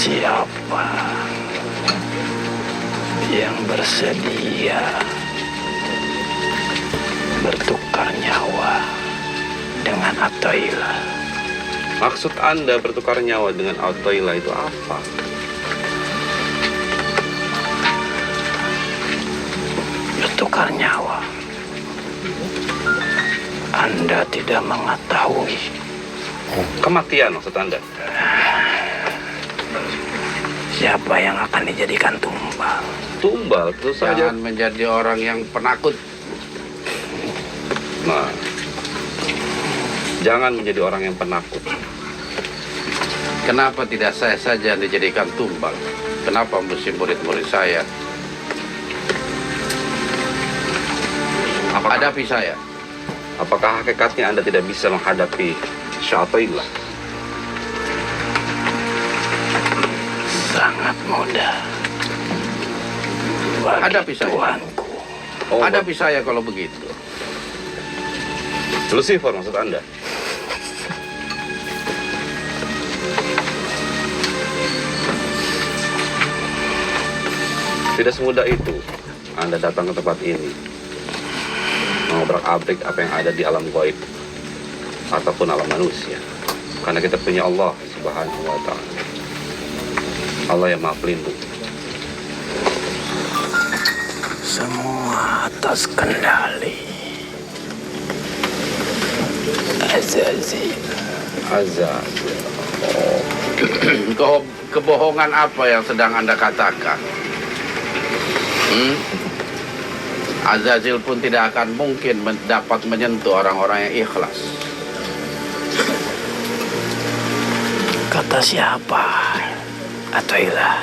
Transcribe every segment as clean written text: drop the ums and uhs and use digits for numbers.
Siapa yang bersedia bertukar nyawa dengan Atoila? Maksud Anda bertukar nyawa dengan Atoila itu apa? Bertukar nyawa. Anda tidak mengetahui. Kematian maksud Anda? Siapa yang akan dijadikan tumbal? Tumbal, terus saja. Jangan menjadi orang yang penakut. Nah, jangan menjadi orang yang penakut. Kenapa tidak saya saja yang dijadikan tumbal? Kenapa mesti murid-murid saya? Hadapi saya. Apakah hakikatnya Anda tidak bisa menghadapi Syaitanillah? Sangat mudah. Hadapi saya. Tuanku. Hadapi saya kalau begitu. Lucifer maksud Anda? Tidak semudah itu Anda datang ke tempat ini mengobrak-abrik apa yang ada di alam gaib ataupun alam manusia. Karena kita punya Allah Subhanahu wa Ta'ala. Allah yang Maha Pelindung. Semua atas kendali Azazil. Kebohongan apa yang sedang Anda katakan? Azazil pun tidak akan mungkin dapat menyentuh orang-orang yang ikhlas. Kata siapa? Atoila.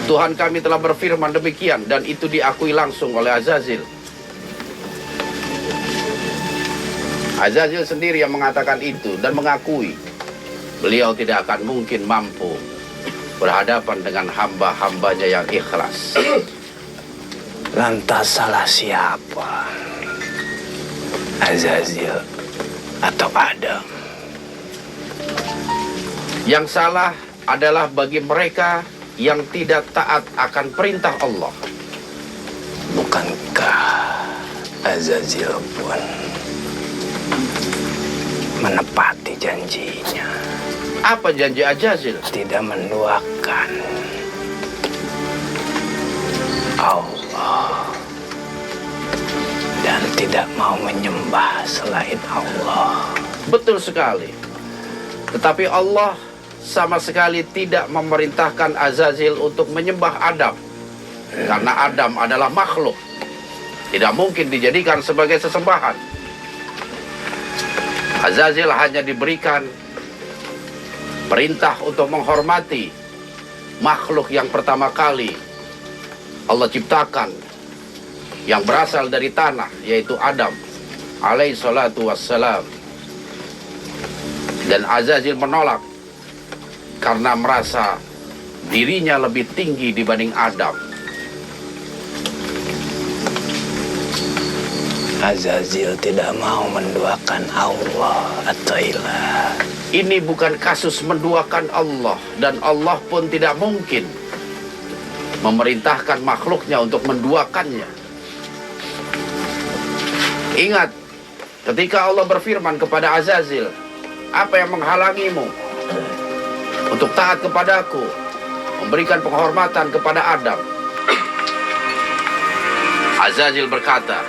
Tuhan kami telah berfirman demikian dan itu diakui langsung oleh Azazil. Azazil sendiri yang mengatakan itu dan mengakui beliau tidak akan mungkin mampu berhadapan dengan hamba-hambanya yang ikhlas. Lantas salah siapa? Azazil atau Adam? Yang salah adalah bagi mereka yang tidak taat akan perintah Allah. Bukankah Azazil pun menepati janjinya? Apa janji Azazil? Tidak menduakan Allah dan tidak mau menyembah selain Allah. Betul sekali. Tetapi Allah sama sekali tidak memerintahkan Azazil untuk menyembah Adam. Karena Adam adalah makhluk. Tidak mungkin dijadikan sebagai sesembahan. Azazil hanya diberikan perintah untuk menghormati makhluk yang pertama kali Allah ciptakan, yang berasal dari tanah, yaitu Adam alaihi salatu wassalam. Dan Azazil menolak karena merasa dirinya lebih tinggi dibanding Adam. Azazil tidak mau menduakan Allah Atoila. Ini bukan kasus menduakan Allah, dan Allah pun tidak mungkin memerintahkan makhluknya untuk menduakannya. Ingat, ketika Allah berfirman kepada Azazil, apa yang menghalangimu untuk taat kepadaku, memberikan penghormatan kepada Adam? Azazil berkata,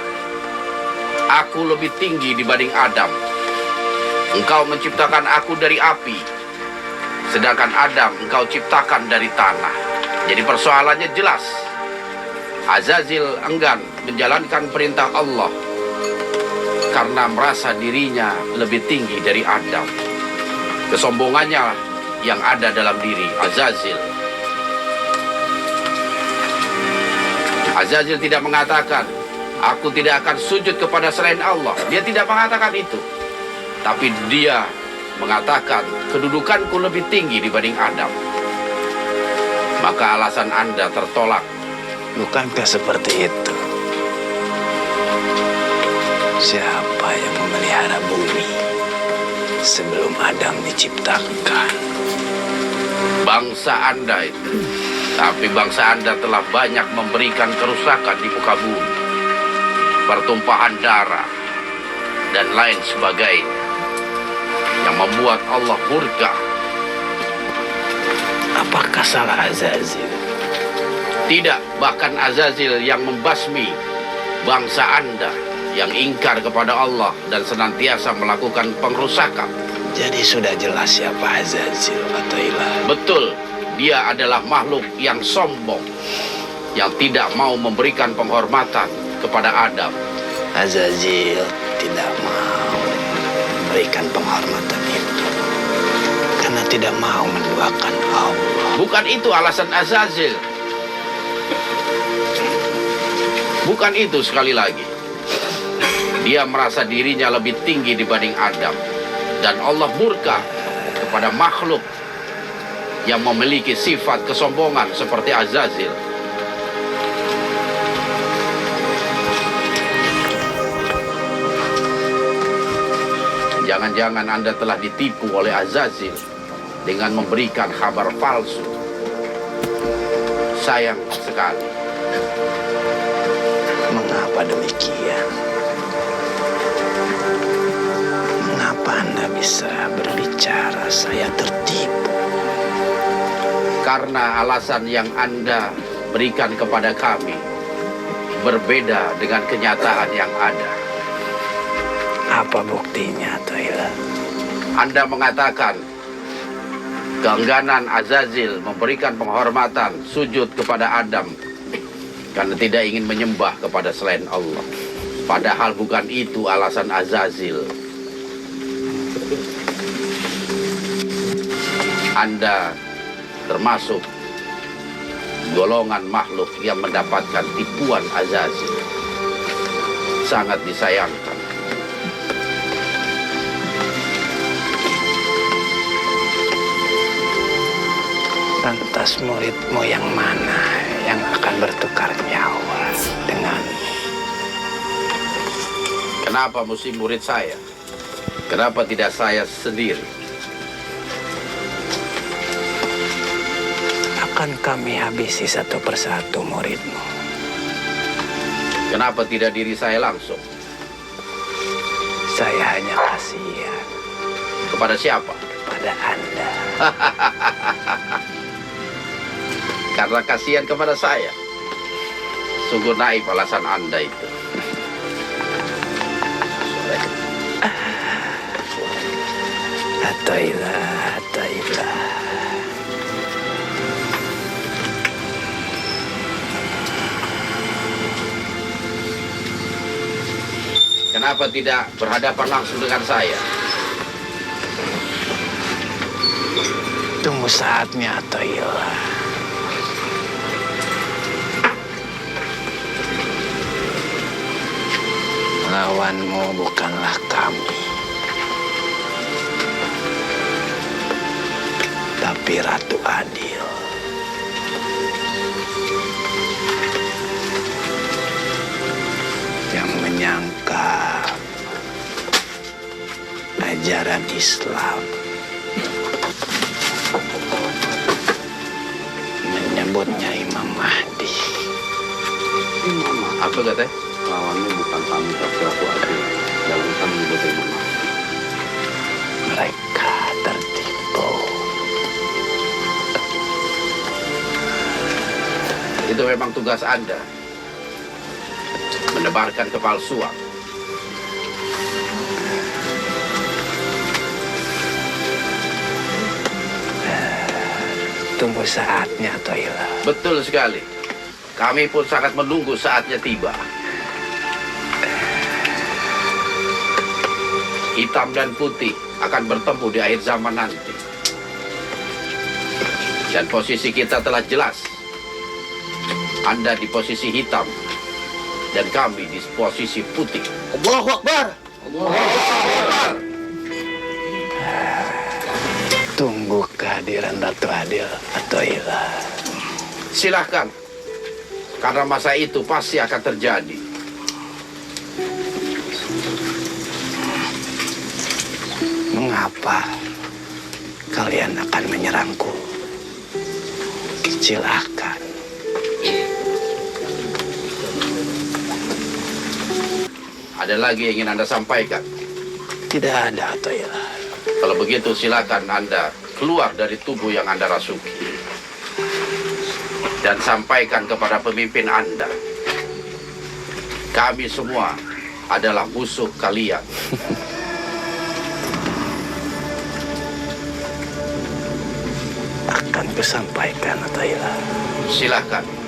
aku lebih tinggi dibanding Adam. Engkau menciptakan aku dari api, sedangkan Adam engkau ciptakan dari tanah. Jadi persoalannya jelas. Azazil enggan menjalankan perintah Allah karena merasa dirinya lebih tinggi dari Adam. Kesombongannya yang ada dalam diri Azazil. Azazil tidak mengatakan, aku tidak akan sujud kepada selain Allah. Dia tidak mengatakan itu. Tapi dia mengatakan, kedudukanku lebih tinggi dibanding Adam. Maka alasan Anda tertolak. Bukankah seperti itu? Siapa yang memelihara bumi sebelum Adam diciptakan? bangsa Anda itu. Tapi bangsa Anda telah banyak memberikan kerusakan di muka bumi. Pertumpahan darah dan lain sebagainya. Yang membuat Allah murka. Apakah salah Azazil? Tidak, bahkan Azazil yang membasmi bangsa Anda yang ingkar kepada Allah dan senantiasa melakukan pengrusakan. Jadi sudah jelas siapa Azazil, Athaillah. Betul, dia adalah makhluk yang sombong, yang tidak mau memberikan penghormatan kepada Adam. Azazil tidak mau memberikan penghormatan itu karena tidak mau menduakan Allah. Bukan itu alasan Azazil. Bukan itu sekali lagi. Dia merasa dirinya lebih tinggi dibanding Adam. Dan Allah murka kepada makhluk yang memiliki sifat kesombongan seperti Azazil. Jangan-jangan Anda telah ditipu oleh Azazil dengan memberikan kabar palsu. Sayang sekali. Mengapa demikian? Mengapa Anda bisa berbicara saya tertipu? Karena alasan yang Anda berikan kepada kami berbeda dengan kenyataan yang ada. Apa buktinya, Athaillah? Anda mengatakan keengganan Azazil memberikan penghormatan sujud kepada Adam karena tidak ingin menyembah kepada selain Allah. Padahal bukan itu alasan Azazil. Anda termasuk golongan makhluk yang mendapatkan tipuan Azazil. Sangat disayangkan. Lantas muridmu yang mana yang akan bertukar nyawa dengan? Kenapa mesti murid saya? Kenapa tidak saya sendiri? Akan kami habisi satu persatu muridmu. Kenapa tidak diri saya langsung? Saya hanya kasihan. Kepada siapa? Pada Anda. Karena kasihan kepada saya. Sungguh naif alasan Anda itu. Athaillah, Athaillah. Kenapa tidak berhadapan langsung dengan saya? Tunggu saatnya, Athaillah. Lawanmu bukanlah kami, tapi Ratu Adil. Yang menyangka ajaran Islam menyebutnya Imam Mahdi. Apa katanya? Lawanmu bukan kami, tapi Ratu Adil. Dalam Islam menyebutnya Imam Mahdi. Mereka tertipu. Itu memang tugas Anda. Menebarkan kepalsuan. Tunggu saatnya, Athaillah. Betul sekali. Kami pun sangat menunggu saatnya tiba. Hitam dan putih akan bertemu di akhir zaman nanti. Dan posisi kita telah jelas. Anda di posisi hitam dan kami di posisi putih. Allahu Akbar. Tunggu kehadiran Ratu Adil, Athaillah. Silahkan. Karena masa itu pasti akan terjadi. Mengapa kalian akan menyerangku? Silakan. Ada lagi yang ingin Anda sampaikan? Tidak ada, Athaillah. Kalau begitu silakan Anda keluar dari tubuh yang Anda rasuki. Dan sampaikan kepada pemimpin Anda. Kami semua adalah musuh kalian. Akan kusampaikan, Athaillah. Silakan.